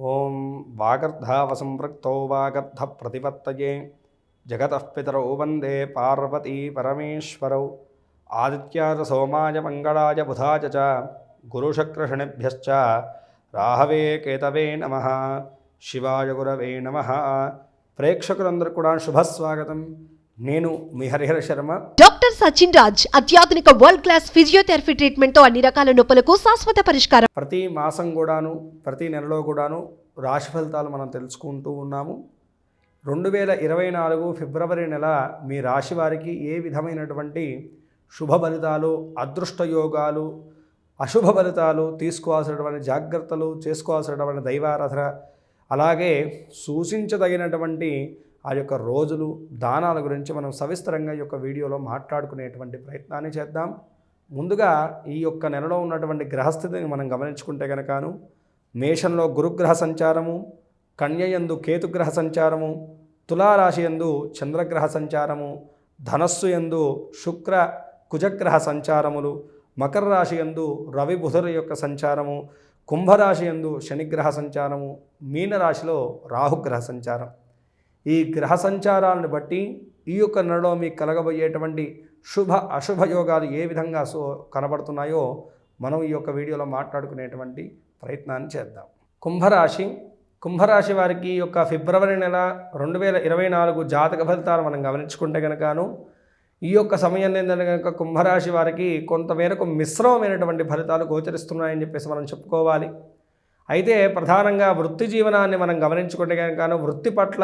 ఓం వాగర్ధావసంపృక్తౌ వాగర్ధ ప్రతిపత్తయే జగతః పితరౌ వందే పార్వతీ పరమేశ్వరౌ ఆదిత్యాయ సోమాయ మంగళాయ బుధాయ చ గురుశుక్రశనిభ్యశ్చ రాహవే కేతవే నమః శివాయ గురవే నమః. ప్రేక్షకులందరూ కూడా శుభస్వాగతం. నేను మీ హరిహర శర్మ. డాక్టర్ సచిన్ రాజ్ అత్యాధునిక వరల్డ్ క్లాస్ ఫిజియోథెరపీ ట్రీట్మెంట్ తో అన్ని రకాల నొప్పులకు శాశ్వత పరిష్కారం. ప్రతి మాసం కూడాను ప్రతి నెలలో కూడాను రాశి ఫలితాలు మనం తెలుసుకుంటూ ఉన్నాము. 2024 ఫిబ్రవరి నెల మీ రాశి వారికి ఏ విధమైనటువంటి శుభ ఫలితాలు, అదృష్ట యోగాలు, అశుభ ఫలితాలు, తీసుకోవాల్సినటువంటి జాగ్రత్తలు, చేసుకోవాల్సినటువంటి దైవారాధన, అలాగే సూచించదగినటువంటి ఆ యొక్క రోజులు, దానాల గురించి మనం సవిస్తరంగా ఈ యొక్క వీడియోలో మాట్లాడుకునేటువంటి ప్రయత్నాన్ని చేద్దాం. ముందుగా ఈ యొక్క నెలలో ఉన్నటువంటి గ్రహస్థితిని మనం గమనించుకుంటే కనుకను మేషంలో గురుగ్రహ సంచారము, కన్యయందు కేతుగ్రహ సంచారము, తులారాశి యందు చంద్రగ్రహ సంచారము, ధనస్సు యందు శుక్ర కుజగ్రహ సంచారములు, మకర రాశి యందు రవి బుధుల యొక్క సంచారము, కుంభరాశి యందు శనిగ్రహ సంచారము, మీనరాశిలో రాహుగ్రహ సంచారం. ఈ గ్రహ సంచారాలను బట్టి ఈ యొక్క నెలలో మీకు కలగబోయేటువంటి శుభ అశుభ యోగాలు ఏ విధంగా కనబడుతున్నాయో మనం ఈ యొక్క వీడియోలో మాట్లాడుకునేటువంటి ప్రయత్నాన్ని చేద్దాం. కుంభరాశి వారికి ఈ యొక్క ఫిబ్రవరి నెల 2024 జాతక ఫలితాలు మనం గమనించుకుంటే కనుకను ఈ యొక్క సమయంలో ఏంటంటే కనుక కుంభరాశి వారికి కొంతమేరకు మిశ్రమమైనటువంటి ఫలితాలు గోచరిస్తున్నాయని చెప్పేసి మనం చెప్పుకోవాలి. అయితే ప్రధానంగా వృత్తి జీవనాన్ని మనం గమనించుకుంటే కనుక వృత్తి పట్ల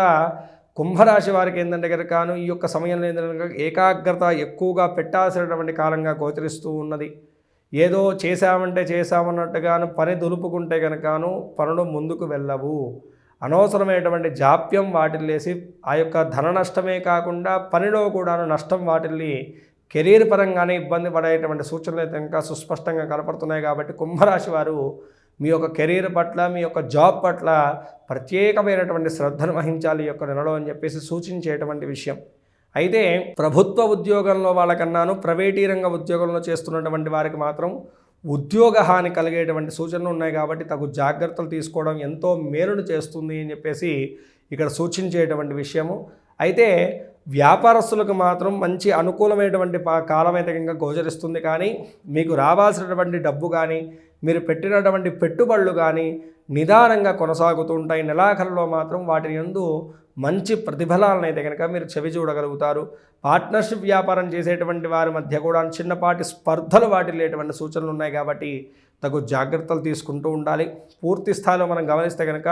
కుంభరాశి వారికి ఏంటంటే కనుక ఈ యొక్క సమయంలో ఏంటంటే కనుక ఏకాగ్రత ఎక్కువగా పెట్టాల్సినటువంటి కాలంగా గోచరిస్తూ ఉన్నది. ఏదో చేశామన్నట్టుగాను పని దులుపుకుంటే కనుకను పనులు ముందుకు వెళ్ళవు. అనవసరమైనటువంటి జాప్యం వాటిల్లేసి ఆ యొక్క ధన నష్టమే కాకుండా పనిలో కూడా నష్టం వాటిల్లి కెరీర్ పరంగానే ఇబ్బంది పడేటువంటి సూచనలు అయితే ఇంకా సుస్పష్టంగా కనపడుతున్నాయి. కాబట్టి కుంభరాశి వారు మీ యొక్క కెరీర్ పట్ల, మీ యొక్క జాబ్ పట్ల ప్రత్యేకమైనటువంటి శ్రద్ధను వహించాలి ఈ యొక్క నెలలో అని చెప్పేసి సూచించేటువంటి విషయం. అయితే ప్రభుత్వ ఉద్యోగంలో వాళ్ళకన్నాను ప్రైవేటీ రంగ ఉద్యోగంలో చేస్తున్నటువంటి వారికి మాత్రం ఉద్యోగ హాని కలిగేటువంటి సూచనలు ఉన్నాయి. కాబట్టి తగు జాగ్రత్తలు తీసుకోవడం ఎంతో మేలును చేస్తుంది అని చెప్పేసి ఇక్కడ సూచించేటువంటి విషయము. అయితే వ్యాపారస్తులకు మాత్రం మంచి అనుకూలమైనటువంటి కాలం అయితే ఇంకా గోచరిస్తుంది. కానీ మీకు రావాల్సినటువంటి డబ్బు కానీ, మీరు పెట్టినటువంటి పెట్టుబడులు కానీ నిదానంగా కొనసాగుతూ ఉంటాయి. నెలాఖరులో మాత్రం వాటి యందు మంచి ప్రతిఫలాలను అయితే కనుక మీరు చెవి చూడగలుగుతారు. పార్ట్నర్షిప్ వ్యాపారం చేసేటువంటి వారి మధ్య కూడా చిన్నపాటి స్పర్ధలు వాటిల్లేటువంటి సూచనలు ఉన్నాయి. కాబట్టి తగు జాగ్రత్తలు తీసుకుంటూ ఉండాలి. పూర్తి స్థాయిలో మనం గమనిస్తే కనుక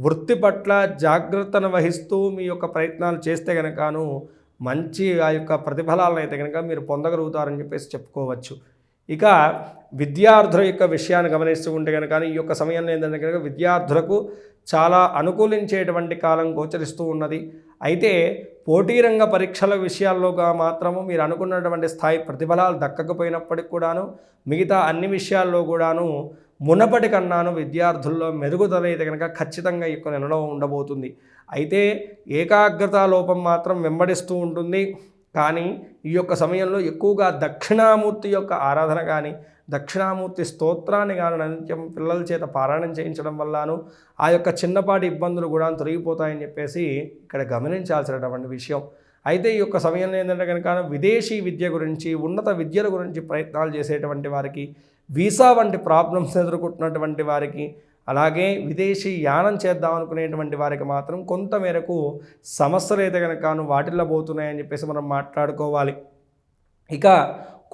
వృత్తి పట్ల జాగ్రత్తను వహిస్తూ మీ యొక్క ప్రయత్నాలు చేస్తే కనుకను మంచి ఆ యొక్క ప్రతిఫలాలను అయితే కనుక మీరు పొందగలుగుతారని చెప్పేసి చెప్పుకోవచ్చు. ఇక విద్యార్థుల యొక్క విషయాన్ని గమనిస్తూ ఉంటే కనుక ఈ యొక్క సమయంలో ఏంటంటే కనుక విద్యార్థులకు చాలా అనుకూలించేటువంటి కాలం గోచరిస్తూ ఉన్నది. అయితే పోటీరంగ పరీక్షల విషయాల్లోగా మాత్రము మీరు అనుకున్నటువంటి స్థాయి ప్రతిఫలాలు దక్కకపోయినప్పటికి కూడాను మిగతా అన్ని విషయాల్లో కూడాను మునపటి కన్నాను విద్యార్థుల్లో మెరుగుదల అయితే కనుక ఖచ్చితంగా ఈ యొక్క నెలలో ఉండబోతుంది. అయితే ఏకాగ్రత లోపం మాత్రం వెంబడిస్తూ ఉంటుంది. కానీ ఈ యొక్క సమయంలో ఎక్కువగా దక్షిణామూర్తి యొక్క ఆరాధన కానీ, దక్షిణామూర్తి స్తోత్రాన్ని కానీ నిత్యం పిల్లల చేత పారాయణం చేయించడం వల్లను ఆ యొక్క చిన్నపాటి ఇబ్బందులు కూడా తొలగిపోతాయని చెప్పేసి ఇక్కడ గమనించాల్సినటువంటి విషయం. అయితే ఈ యొక్క సమయంలో ఏంటంటే కనుక విదేశీ విద్య గురించి, ఉన్నత విద్యల గురించి ప్రయత్నాలు చేసేటువంటి వారికి, వీసా వంటి ప్రాబ్లమ్స్ ఎదుర్కొంటున్నటువంటి వారికి, అలాగే విదేశీ యానం చేద్దాం అనుకునేటువంటి వారికి మాత్రం కొంతమేరకు సమస్యలు అయితే కనుక వాటిల్లో పోతున్నాయని చెప్పేసి మనం మాట్లాడుకోవాలి. ఇక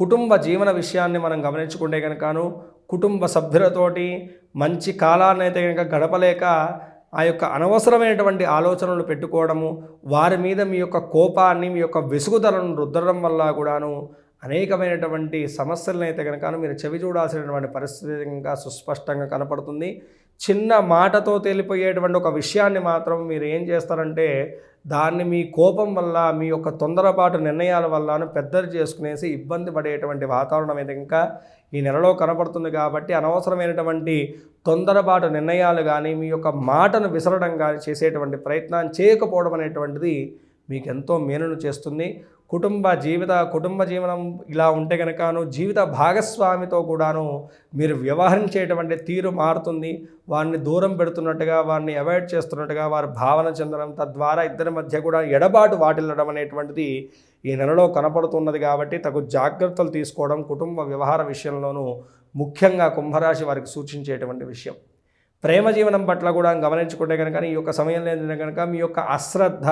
కుటుంబ జీవన విషయాన్ని మనం గమనించుకుంటే కనుకను కుటుంబ సభ్యులతోటి మంచి కాలాన్ని అయితే కనుక గడపలేక ఆ యొక్క అనవసరమైనటువంటి ఆలోచనలు పెట్టుకోవడము, వారి మీద మీ యొక్క కోపాన్ని, మీ యొక్క విసుగుదలను రుద్దడం వల్ల కూడాను అనేకమైనటువంటి సమస్యలను అయితే కనుక మీరు చెవి చూడాల్సినటువంటి పరిస్థితి ఇంకా సుస్పష్టంగా కనపడుతుంది. చిన్న మాటతో తేలిపోయేటువంటి ఒక విషయాన్ని మాత్రం మీరు ఏం చేస్తారంటే దాన్ని మీ కోపం వల్ల, మీ యొక్క తొందరపాటు నిర్ణయాల వల్ల పెద్దది చేసుకునేసి ఇబ్బంది పడేటువంటి వాతావరణం అయితే ఇంకా ఈ నెలలో కనపడుతుంది. కాబట్టి అనవసరమైనటువంటి తొందరపాటు నిర్ణయాలు కానీ, మీ యొక్క మాటను విసరడం కానీ చేసేటువంటి ప్రయత్నం చేయకపోవడం అనేటువంటిది మీకు ఎంతో మేలును చేస్తుంది. కుటుంబ జీవనం ఇలా ఉంటే కనుకను జీవిత భాగస్వామితో కూడాను మీరు వ్యవహరించేటువంటి తీరు మారుతుంది. వారిని దూరం పెడుతున్నట్టుగా, వారిని అవాయిడ్ చేస్తున్నట్టుగా వారు భావన చెందడం, తద్వారా ఇద్దరి మధ్య కూడా ఎడబాటు వాటిల్లడం అనేటువంటిది ఈ నెలలో కనపడుతున్నది. కాబట్టి తగు జాగ్రత్తలు తీసుకోవడం కుటుంబ వ్యవహార విషయంలోనూ ముఖ్యంగా కుంభరాశి వారికి సూచించేటువంటి విషయం. ప్రేమ జీవనం పట్ల కూడా గమనించుకుంటే కనుక ఈ యొక్క సమయంలో ఏంటంటే కనుక మీ యొక్క అశ్రద్ధ,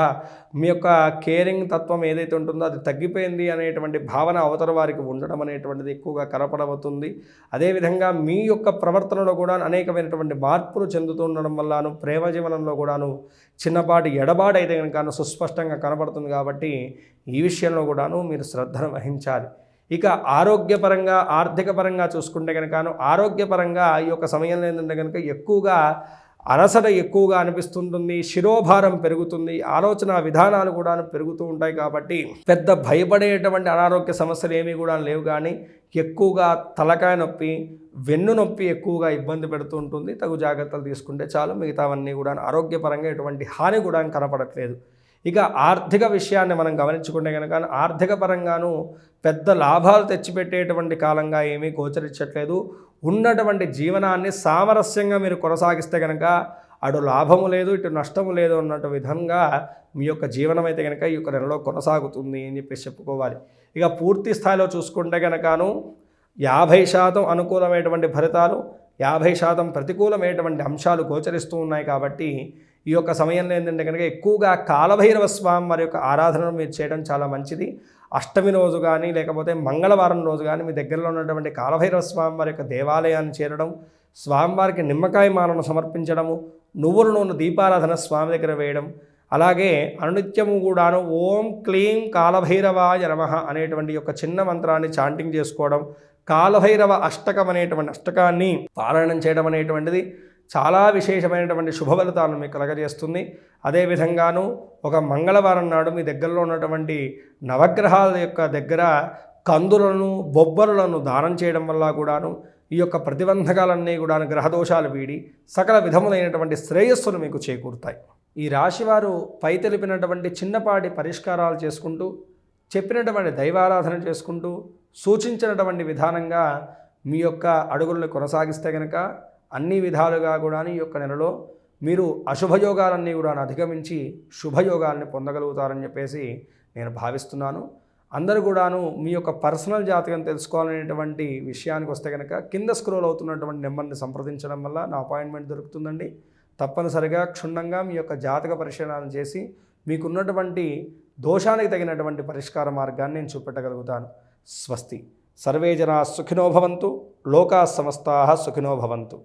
మీ యొక్క కేరింగ్ తత్వం ఏదైతే ఉంటుందో అది తగ్గిపోయింది అనేటువంటి భావన అవతల వారికి ఉండడం అనేటువంటిది ఎక్కువగా కనపడబోతుంది. అదేవిధంగా మీ యొక్క ప్రవర్తనలో కూడా అనేకమైనటువంటి మార్పులు చెందుతూ ఉండడం వల్లను ప్రేమ జీవనంలో కూడాను చిన్నపాటి ఎడబాటు అయితే కనుక సుస్పష్టంగా కనపడుతుంది. కాబట్టి ఈ విషయంలో కూడాను మీరు శ్రద్ధను వహించాలి. ఇక ఆరోగ్యపరంగా, ఆర్థిక పరంగా చూసుకుంటే కనుక ఆరోగ్యపరంగా ఈ యొక్క సమయంలో ఏంటంటే కనుక ఎక్కువగా అలసట ఎక్కువగా అనిపిస్తుంటుంది, శిరోభారం పెరుగుతుంది, ఆలోచన విధానాలు కూడా పెరుగుతూ ఉంటాయి. కాబట్టి పెద్ద భయపడేటువంటి అనారోగ్య సమస్యలు ఏమీ కూడా లేవు. కానీ ఎక్కువగా తలకాయ నొప్పి, వెన్ను నొప్పి ఎక్కువగా ఇబ్బంది పెడుతూ ఉంటుంది. తగు జాగ్రత్తలు తీసుకుంటే చాలు, మిగతావన్నీ కూడా ఆరోగ్యపరంగా ఎటువంటి హాని కూడా కనపడట్లేదు. ఇక ఆర్థిక విషయాన్ని మనం గమనించుకుంటే కనుక ఆర్థిక పరంగాను పెద్ద లాభాలు తెచ్చిపెట్టేటువంటి కాలంగా ఏమీ గోచరించట్లేదు. ఉన్నటువంటి జీవనాన్ని సామరస్యంగా మీరు కొనసాగిస్తే కనుక అటు లాభము లేదు, ఇటు నష్టము లేదు అన్నట్టు విధంగా మీ యొక్క జీవనం అయితే కనుక ఈ యొక్క నెలలో కొనసాగుతుంది అని చెప్పేసి చెప్పుకోవాలి. ఇక పూర్తి స్థాయిలో చూసుకుంటే కనుకను 50% అనుకూలమైనటువంటి ఫలితాలు, 50% ప్రతికూలమైనటువంటి అంశాలు గోచరిస్తూ ఉన్నాయి. కాబట్టి ఈ యొక్క సమయంలో ఏంటంటే కనుక ఎక్కువగా కాలభైరవ స్వామి వారి యొక్క ఆరాధనను మీరు చేయడం చాలా మంచిది. అష్టమి రోజు కానీ లేకపోతే మంగళవారం రోజు కానీ మీ దగ్గరలో ఉన్నటువంటి కాలభైరవ స్వామి వారి యొక్క దేవాలయాన్ని చేరడం, స్వామివారికి నిమ్మకాయ మాలను సమర్పించడము, నువ్వుల నూనె దీపారాధన స్వామి దగ్గర వేయడం, అలాగే అనునిత్యము కూడాను ఓం క్లీం కాలభైరవాయ నమః అనేటువంటి యొక్క చిన్న మంత్రాన్ని చాంటింగ్ చేసుకోవడం, కాలభైరవ అష్టకం అనేటువంటి అష్టకాన్ని పారాయణం చేయడం అనేటువంటిది చాలా విశేషమైనటువంటి శుభ ఫలితాలను మీకు కలగజేస్తుంది. అదేవిధంగాను ఒక మంగళవారం నాడు మీ దగ్గరలో ఉన్నటువంటి నవగ్రహాల యొక్క దగ్గర కందులను, బొబ్బరులను దానం చేయడం వల్ల కూడాను ఈ యొక్క ప్రతిబంధకాలన్నీ కూడా గ్రహదోషాలు వీడి సకల విధములైనటువంటి శ్రేయస్సును మీకు చేకూరుతాయి. ఈ రాశివారు పై తెలిపినటువంటి చిన్నపాటి పరిష్కారాలు చేసుకుంటూ, చెప్పినటువంటి దైవారాధన చేసుకుంటూ, సూచించినటువంటి విధానంగా మీ యొక్క అడుగులను కొనసాగిస్తే కనుక అన్ని విధాలుగా కూడా ఈ యొక్క నెలలో మీరు అశుభయోగాలన్నీ కూడా అధిగమించి శుభయోగాల్ని పొందగలుగుతారని చెప్పేసి నేను భావిస్తున్నాను. అందరూ కూడాను మీ యొక్క పర్సనల్ జాతకం తెలుసుకోవాలనేటువంటి విషయానికి వస్తే కనుక కింద స్క్రోల్ అవుతున్నటువంటి నెంబర్ని సంప్రదించడం వల్ల నా అపాయింట్మెంట్ దొరుకుతుందండి. తప్పనిసరిగా క్షుణ్ణంగా మీ యొక్క జాతక పరిశీలన చేసి మీకున్నటువంటి దోషానికి తగినటువంటి పరిష్కార మార్గాన్ని నేను చూపెట్టగలుగుతాను. స్వస్తి. సర్వే జనా సుఖినో భవంతు, లోకా సమస్తాః సుఖినో భవంతు.